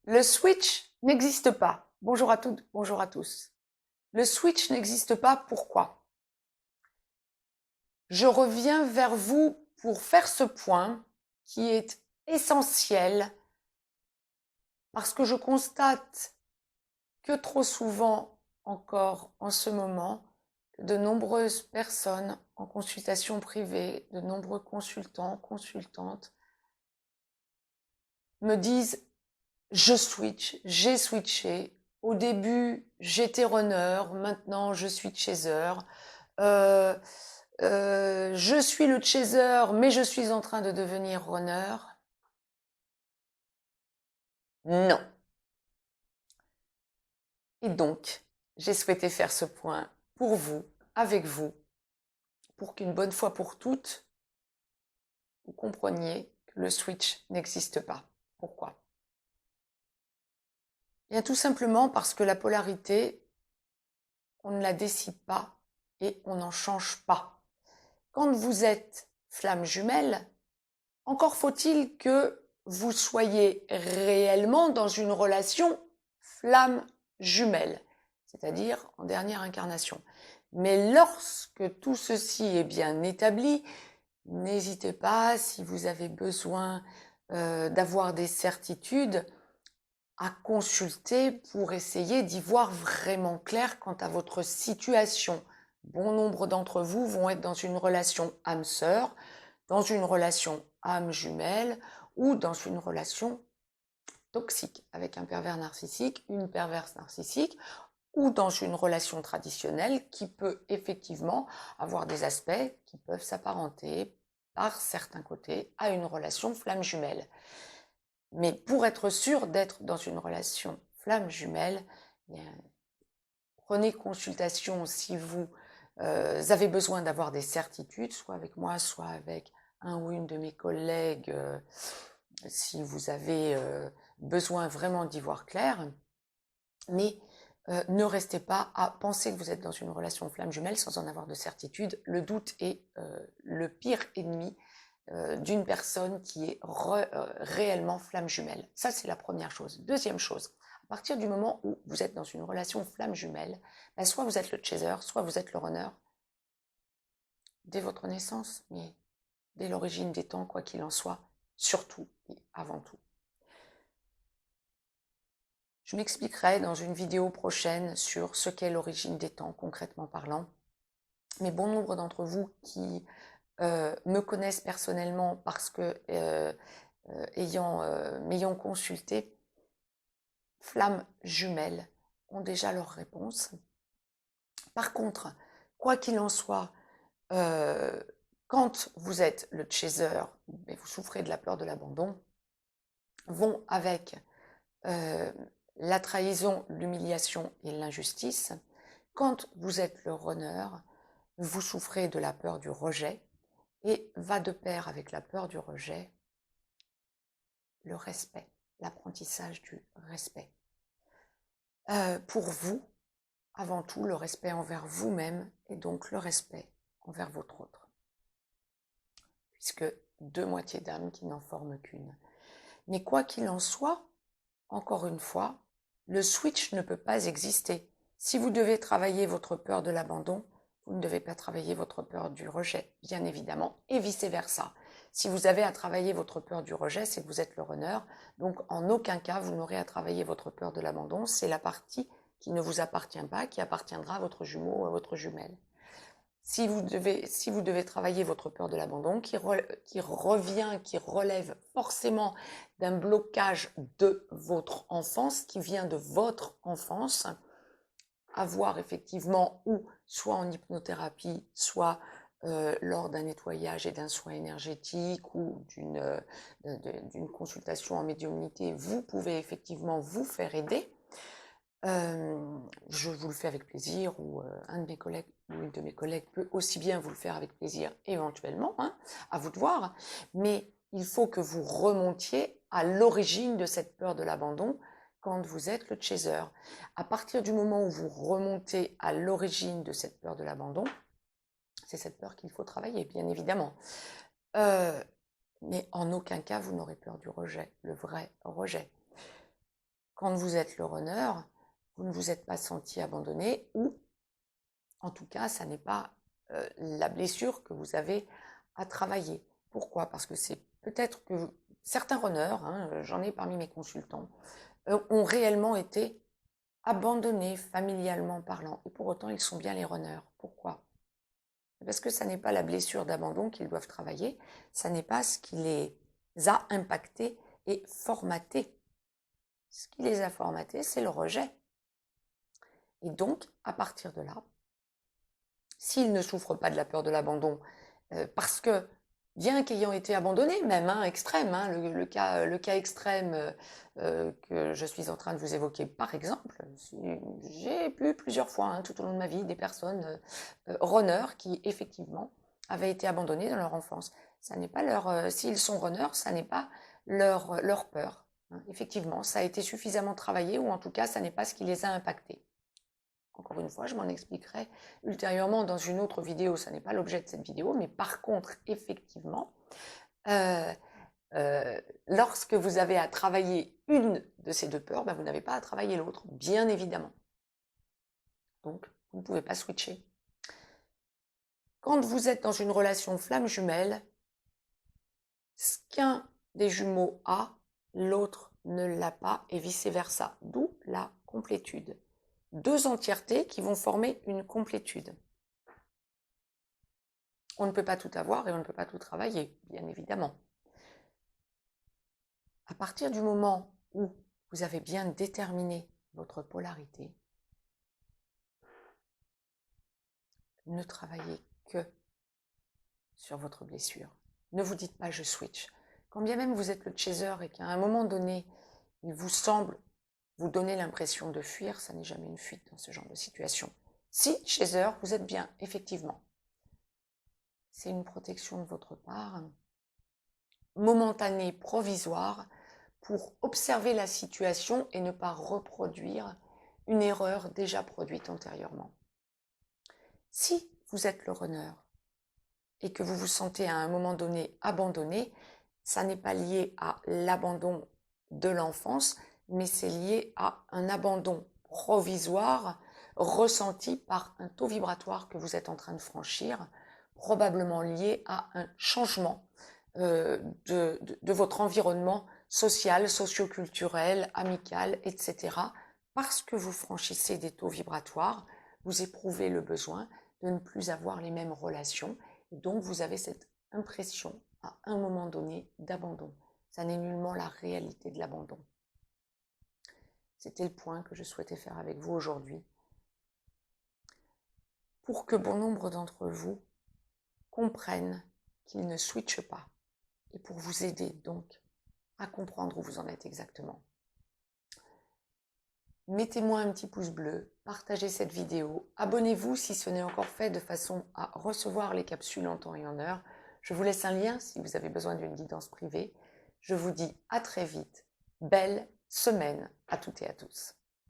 Le switch n'existe pas. Bonjour à toutes, bonjour à tous. Le switch n'existe pas, pourquoi? Je reviens vers vous pour faire ce point qui est essentiel parce que je constate que trop souvent encore en ce moment, de nombreuses personnes en consultation privée, de nombreux consultants, consultantes me disent je switch, j'ai switché. Au début, j'étais runner, maintenant je suis chaser. Euh, je suis le chaser, mais je suis en train de devenir runner. Non. Et donc, j'ai souhaité faire ce point pour vous, avec vous, pour qu'une bonne fois pour toutes, vous compreniez que le switch n'existe pas. Pourquoi? Bien tout simplement parce que la polarité, on ne la décide pas et on n'en change pas. Quand vous êtes flamme jumelle, encore faut-il que vous soyez réellement dans une relation flamme jumelle, c'est-à-dire en dernière incarnation. Mais lorsque tout ceci est bien établi, n'hésitez pas, si vous avez besoin d'avoir des certitudes, à consulter pour essayer d'y voir vraiment clair quant à votre situation. Bon nombre d'entre vous vont être dans une relation âme-sœur, dans une relation âme jumelle ou dans une relation toxique avec un pervers narcissique, une perverse narcissique ou dans une relation traditionnelle qui peut effectivement avoir des aspects qui peuvent s'apparenter par certains côtés à une relation flamme jumelle. Mais pour être sûr d'être dans une relation flamme jumelle, prenez consultation si vous avez besoin d'avoir des certitudes, soit avec moi, soit avec un ou une de mes collègues, si vous avez besoin vraiment d'y voir clair. Mais ne restez pas à penser que vous êtes dans une relation flamme jumelle sans en avoir de certitude. Le doute est le pire ennemi d'une personne qui est réellement flamme jumelle. Ça, c'est la première chose. Deuxième chose, à partir du moment où vous êtes dans une relation flamme jumelle, ben, soit vous êtes le chaser, soit vous êtes le runner, dès votre naissance, mais dès l'origine des temps, quoi qu'il en soit, surtout et avant tout. Je m'expliquerai dans une vidéo prochaine sur ce qu'est l'origine des temps, concrètement parlant. Mais bon nombre d'entre vous qui me connaissent personnellement parce que m'ayant consulté, flammes jumelles ont déjà leur réponse. Par contre, quoi qu'il en soit, quand vous êtes le chaser et vous souffrez de la peur de l'abandon, vont avec la trahison, l'humiliation et l'injustice. Quand vous êtes le runner, vous souffrez de la peur du rejet et va de pair avec la peur du rejet le respect, l'apprentissage du respect. Pour vous, avant tout, le respect envers vous-même et donc le respect envers votre autre. Puisque deux moitiés d'âme qui n'en forment qu'une. Mais quoi qu'il en soit, encore une fois, le switch ne peut pas exister. Si vous devez travailler votre peur de l'abandon, vous ne devez pas travailler votre peur du rejet, bien évidemment, et vice-versa. Si vous avez à travailler votre peur du rejet, c'est que vous êtes le runner, donc en aucun cas vous n'aurez à travailler votre peur de l'abandon, c'est la partie qui ne vous appartient pas, qui appartiendra à votre jumeau ou à votre jumelle. Si vous devez travailler votre peur de l'abandon, qui revient, qui relève forcément d'un blocage de votre enfance, qui vient de votre enfance, à voir effectivement ou soit en hypnothérapie, soit lors d'un nettoyage et d'un soin énergétique ou d'une consultation en médiumnité, vous pouvez effectivement vous faire aider. Je vous le fais avec plaisir ou un de mes collègues ou une de mes collègues peut aussi bien vous le faire avec plaisir éventuellement, hein, à vous de voir. Mais il faut que vous remontiez à l'origine de cette peur de l'abandon quand vous êtes le chaser. À partir du moment où vous remontez à l'origine de cette peur de l'abandon, c'est cette peur qu'il faut travailler, bien évidemment. Mais en aucun cas, vous n'aurez peur du rejet, le vrai rejet. quand vous êtes le runner, vous ne vous êtes pas senti abandonné, ou en tout cas, ça n'est pas la blessure que vous avez à travailler. Pourquoi? Parce que c'est peut-être que certains runners, j'en ai parmi mes consultants, ont réellement été abandonnés familialement parlant. Et pour autant, ils sont bien les runners. Pourquoi? Parce que ça n'est pas la blessure d'abandon qu'ils doivent travailler, ça n'est pas ce qui les a impactés et formatés. Ce qui les a formatés, c'est le rejet. Et donc, à partir de là, s'ils ne souffrent pas de la peur de l'abandon, parce que, bien qu'ayant été abandonnés, même extrême, le cas extrême que je suis en train de vous évoquer, par exemple, j'ai eu plusieurs fois tout au long de ma vie des personnes runners qui effectivement avaient été abandonnées dans leur enfance. Ça n'est pas leur, s'ils sont runners, ça n'est pas leur peur. Effectivement, ça a été suffisamment travaillé, ou en tout cas, ça n'est pas ce qui les a impactés. Encore une fois, je m'en expliquerai ultérieurement dans une autre vidéo, ça n'est pas l'objet de cette vidéo, mais par contre, effectivement, lorsque vous avez à travailler une de ces deux peurs, vous n'avez pas à travailler l'autre, bien évidemment. Donc, vous ne pouvez pas switcher. Quand vous êtes dans une relation flamme jumelle, ce qu'un des jumeaux a, l'autre ne l'a pas, et vice-versa, d'où la complétude. Deux entièretés qui vont former une complétude. On ne peut pas tout avoir et on ne peut pas tout travailler, bien évidemment. À partir du moment où vous avez bien déterminé votre polarité, ne travaillez que sur votre blessure. Ne vous dites pas « je switch ». Quand bien même vous êtes le chaser et qu'à un moment donné, il vous semble vous donner l'impression de fuir, ça n'est jamais une fuite dans ce genre de situation. Si, chaser, vous êtes bien, effectivement. C'est une protection de votre part, momentanée, provisoire, pour observer la situation et ne pas reproduire une erreur déjà produite antérieurement. Si vous êtes le runner et que vous vous sentez à un moment donné abandonné, ça n'est pas lié à l'abandon de l'enfance, mais c'est lié à un abandon provisoire ressenti par un taux vibratoire que vous êtes en train de franchir, probablement lié à un changement de votre environnement social, socio-culturel, amical, etc. Parce que vous franchissez des taux vibratoires, vous éprouvez le besoin de ne plus avoir les mêmes relations, et donc vous avez cette impression à un moment donné d'abandon. Ça n'est nullement la réalité de l'abandon. C'était le point que je souhaitais faire avec vous aujourd'hui, pour que bon nombre d'entre vous comprennent qu'ils ne switchent pas, et pour vous aider donc à comprendre où vous en êtes exactement. Mettez-moi un petit pouce bleu, partagez cette vidéo, abonnez-vous si ce n'est encore fait de façon à recevoir les capsules en temps et en heure. Je vous laisse un lien si vous avez besoin d'une guidance privée. Je vous dis à très vite. Belle semaine à toutes et à tous.